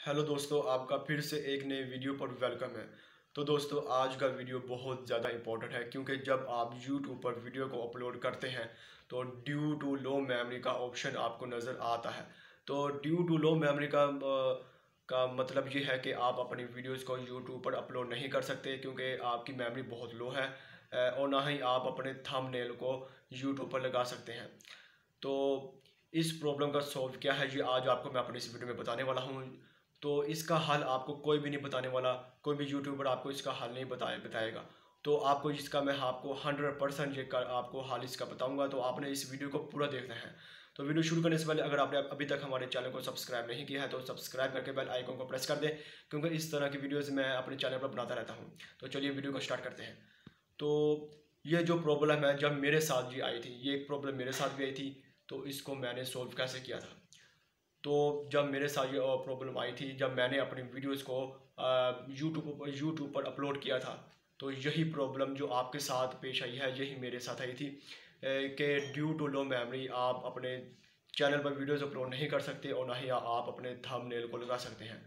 Hello दोस्तों, आपका फिर से एक नए वीडियो पर वेलकम है। तो दोस्तों, आज का वीडियो बहुत ज़्यादा इम्पोर्टेंट है क्योंकि जब आप YouTube पर वीडियो को अपलोड करते हैं तो ड्यू टू लो मेमोरी का ऑप्शन आपको नज़र आता है। तो ड्यू टू लो मेमोरी का मतलब ये है कि आप अपनी वीडियोस को YouTube पर अपलोड नहीं कर सकते क्योंकि आपकी मेमोरी बहुत लो है। और ना ही आप अपने थंबनेल को YouTube पर लगा सकते हैं। तो इस प्रॉब्लम का सॉल्व क्या है, ये आज आपको मैं अपनी इस वीडियो में बताने वाला हूँ। तो इसका हल आपको कोई भी नहीं बताने वाला, कोई भी यूट्यूबर आपको इसका हल नहीं बताएगा। तो आपको इसका मैं आपको 100% आपको हल इसका बताऊंगा। तो आपने इस वीडियो को पूरा देखना है। तो वीडियो शुरू करने से पहले अगर आपने अभी तक हमारे चैनल को सब्सक्राइब नहीं किया है तो सब्सक्राइब करके बेल आइकन को प्रेस कर दें, क्योंकि इस तरह की वीडियोज़ मैं अपने चैनल पर बनाता रहता हूँ। तो चलिए वीडियो को स्टार्ट करते हैं। तो ये जो प्रॉब्लम है, जब मेरे साथ भी आई थी, ये एक प्रॉब्लम मेरे साथ भी आई थी। तो इसको मैंने सॉल्व कैसे किया था। तो जब मेरे साथ ये प्रॉब्लम आई थी, जब मैंने अपनी वीडियोस को यूट्यूब पर अपलोड किया था, तो यही प्रॉब्लम जो आपके साथ पेश आई है, यही मेरे साथ आई थी कि ड्यू टू लो मेमोरी आप अपने चैनल पर वीडियोस अपलोड नहीं कर सकते और ना ही आप अपने थंबनेल को लगा सकते हैं।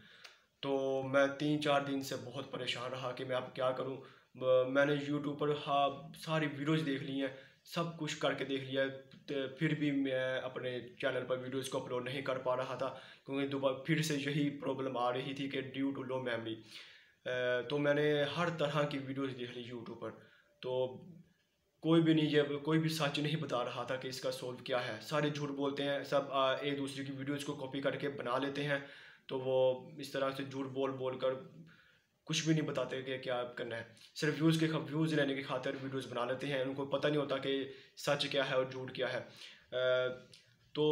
तो मैं 3-4 दिन से बहुत परेशान रहा कि मैं अब क्या करूं। मैंने यूट्यूब पर सारी वीडियोस देख ली हैं, सब कुछ करके देख लिया है, तो फिर भी मैं अपने चैनल पर वीडियोस को अपलोड नहीं कर पा रहा था क्योंकि दोबारा फिर से यही प्रॉब्लम आ रही थी कि ड्यू टू लो मेमोरी। तो मैंने हर तरह की वीडियोस देख ली यूट्यूब पर। तो कोई भी सच नहीं बता रहा था कि इसका सोल्व क्या है। सारे झूठ बोलते हैं, सब एक दूसरे की वीडियोस को कॉपी करके बना लेते हैं। तो वो इस तरह से झूठ बोल बोल कर कुछ भी नहीं बताते कि क्या करना है। सिर्फ व्यूज़ लेने की खातिर वीडियोस बना लेते हैं। उनको पता नहीं होता कि सच क्या है और झूठ क्या है। तो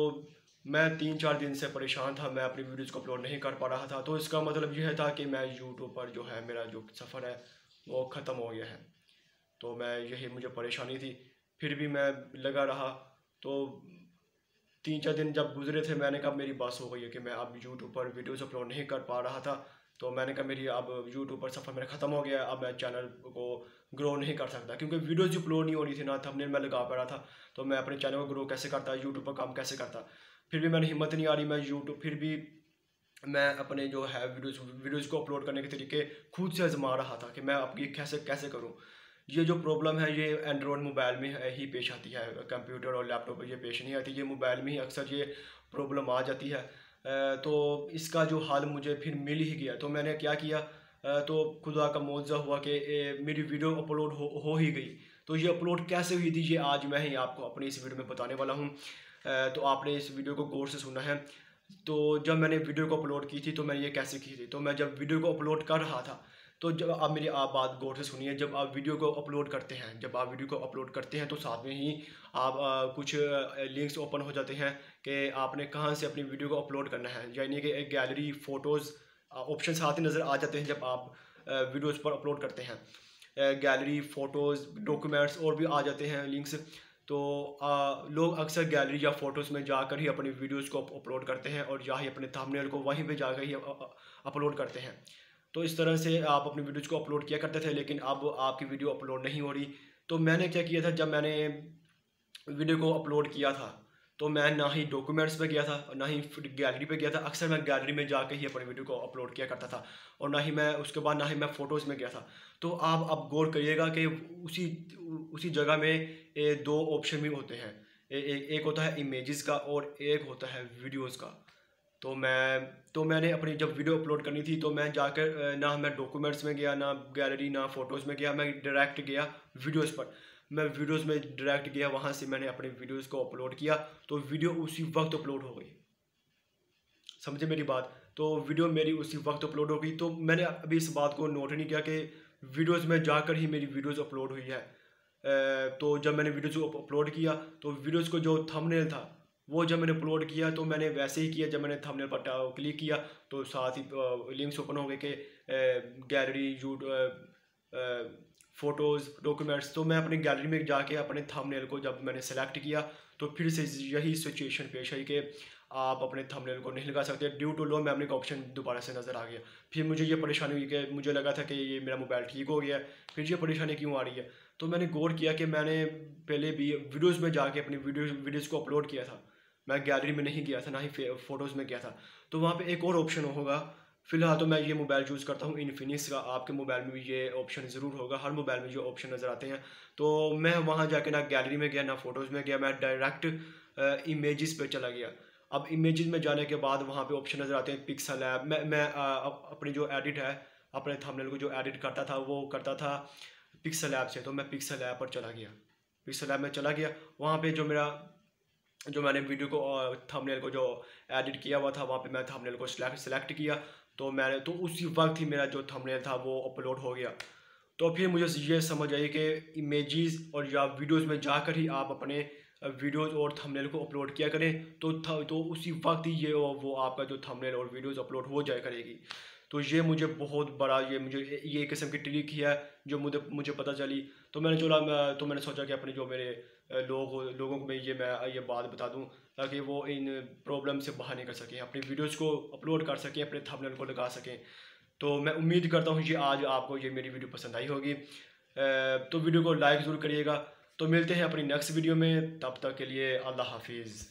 मैं 3-4 दिन से परेशान था, मैं अपनी वीडियोस को अपलोड नहीं कर पा रहा था। तो इसका मतलब यह था कि मैं यूट्यूब पर जो है, मेरा जो सफ़र है वो ख़त्म हो गया है। तो मैं यही मुझे परेशानी थी, फिर भी मैं लगा रहा। तो 3-4 दिन जब गुजरे थे, मैंने कहा मेरी बस हो गई है कि मैं अब यूट्यूब पर वीडियोस अपलोड नहीं कर पा रहा था। तो मैंने कहा मेरी अब यूट्यूब पर सफ़र मेरा ख़त्म हो गया है, अब मैं चैनल को ग्रो नहीं कर सकता क्योंकि वीडियोस अपलोड नहीं हो रही थी, ना थंबनेल मैं लगा पा रहा था। तो मैं अपने चैनल को ग्रो कैसे करता, यूट्यूब पर काम कैसे करता। फिर भी मैंने हिम्मत नहीं आ रही, मैं यूट्यूब फिर भी मैं अपने जो है वीडियोज़ को अपलोड करने के तरीके खुद से आजमा रहा था कि मैं अब ये कैसे कैसे करूँ। ये जो प्रॉब्लम है ये एंड्रॉयड मोबाइल में ही पेश आती है, कंप्यूटर और लैपटॉप पर ये पेश नहीं आती। ये मोबाइल में ही अक्सर ये प्रॉब्लम आ जाती है। तो इसका जो हल मुझे फिर मिल ही गया। तो मैंने क्या किया, तो खुदा का मुआवजा हुआ कि मेरी वीडियो अपलोड हो ही गई। तो ये अपलोड कैसे हुई थी, ये आज मैं ही आपको अपनी इस वीडियो में बताने वाला हूँ। तो आपने इस वीडियो को गौर से सुना है। तो जब मैंने वीडियो को अपलोड की थी तो मैंने ये कैसे की थी। तो मैं जब वीडियो को अपलोड कर रहा था, तो जब आप मेरी आप बात गौर से सुनिए, जब आप वीडियो को अपलोड करते हैं, तो साथ में ही आप कुछ लिंक्स ओपन हो जाते हैं कि आपने कहाँ से अपनी वीडियो को अपलोड करना है। यानी कि एक गैलरी फ़ोटोज़ ऑप्शन साथ ही नज़र आ जाते हैं जब आप वीडियोज़ पर अपलोड करते हैं। गैलरी, फ़ोटोज़, डॉक्यूमेंट्स और भी आ जाते हैं लिंक्स। तो लोग अक्सर गैलरी या फ़ोटोज़ में जाकर ही अपनी वीडियोज़ को अपलोड करते हैं और या ही अपने थंबनेल को वहीं पे जाकर ही अपलोड करते हैं। तो इस तरह से आप अपनी वीडियोज़ को अपलोड किया करते थे, लेकिन अब आपकी वीडियो अपलोड नहीं हो रही। तो मैंने क्या किया था, जब मैंने वीडियो को अपलोड किया था तो मैं ना ही डॉक्यूमेंट्स पे गया था और ना ही फिर गैलरी पे गया था। अक्सर मैं गैलरी में जाके ही अपनी वीडियो को अपलोड किया करता था और ना ही मैं उसके बाद ना ही मैं फ़ोटोज़ में गया था। तो आप अब गौर करिएगा कि उसी उसी जगह में दो ऑप्शन भी होते हैं। एक होता है इमेजेस का और एक होता है वीडियोज़ का। तो मैंने अपनी जब वीडियो अपलोड करनी थी तो मैं जाकर ना मैं डॉक्यूमेंट्स में गया, ना गैलरी, ना फ़ोटोज़ में गया, मैं डायरेक्ट गया वीडियोज़ पर। मैं वीडियोज़ में डायरेक्ट गया, वहाँ से मैंने अपनी वीडियोज़ को अपलोड किया। तो वीडियो उसी वक्त अपलोड हो गई। समझे मेरी बात। तो वीडियो मेरी उसी वक्त अपलोड हो गई। तो मैंने अभी इस बात को नोट नहीं किया कि वीडियोज़ में जाकर ही मेरी वीडियोज़ अपलोड हुई है। तो जब मैंने वीडियोज़ को अपलोड किया तो वीडियोज़ को जो थंबनेल था वो जब मैंने अपलोड किया तो मैंने वैसे ही किया। जब मैंने थंबनेल पर क्लिक किया तो साथ ही लिंक्स ओपन हो गए कि गैलरी, फ़ोटोज़, डॉक्यूमेंट्स। तो मैं अपनी गैलरी में जाके अपने थंबनेल को जब मैंने सेलेक्ट किया तो फिर से यही सिचुएशन पेश आई कि आप अपने थंबनेल को नहीं लगा सकते, ड्यू टू लो मेमोरी का ऑप्शन दोबारा से नज़र आ गया। फिर मुझे ये परेशानी हुई कि मुझे लगा था कि ये मेरा मोबाइल ठीक हो गया है, फिर ये परेशानी क्यों आ रही है। तो मैंने गौर किया कि मैंने पहले भी वीडियोज़ में जाके अपनी वीडियोज़ को अपलोड किया था। मैं गैलरी में नहीं गया था, ना ही फ़ोटोज़ में गया था। तो वहाँ पे एक और ऑप्शन होगा फ़िलहाल तो मैं ये मोबाइल यूज़ करता हूँ इन्फिनिक्स का। आपके मोबाइल में भी ये ऑप्शन ज़रूर होगा, हर मोबाइल में जो ऑप्शन नज़र आते हैं। तो मैं वहाँ जाके ना गैलरी में गया, ना फ़ोटोज़ में गया, मैं डायरेक्ट इमेजेस पे चला गया। अब इमेजेस में जाने के बाद वहाँ पे ऑप्शन नज़र आते हैं पिक्सल ऐप। मैं अपनी जो एडिट है, अपने थंबनेल को जो एडिट करता था, वो करता था पिक्सल ऐप से। तो मैं पिक्सल ऐप पर चला गया, पिक्सल ऐप में चला गया। वहाँ पे जो मैंने वीडियो को थंबनेल को जो एडिट किया हुआ था, वहाँ पे मैं थंबनेल को सेलेक्ट किया। तो उसी वक्त ही मेरा जो थंबनेल था वो अपलोड हो गया। तो फिर मुझे ये समझ आई कि इमेजेस और या वीडियोस में जाकर ही आप अपने वीडियोस और थंबनेल को अपलोड किया करें। तो उसी वक्त ही ये वो आपका जो थंबनेल और वीडियोस अपलोड हो जाया करेगी। तो ये मुझे बहुत बड़ा ये एक किस्म की ट्रिक ही है जो मुझे पता चली। तो मैंने सोचा कि अपने जो मेरे लोगों को मैं ये बात बता दूं, ताकि वो इन प्रॉब्लम से बाहर निकल सकें, अपनी वीडियोस को अपलोड कर सकें, अपने थंबनेल को लगा सकें। तो मैं उम्मीद करता हूँ कि आज आपको ये मेरी वीडियो पसंद आई होगी। तो वीडियो को लाइक ज़रूर करिएगा। तो मिलते हैं अपनी नेक्स्ट वीडियो में, तब तक के लिए अल्लाह हाफिज़।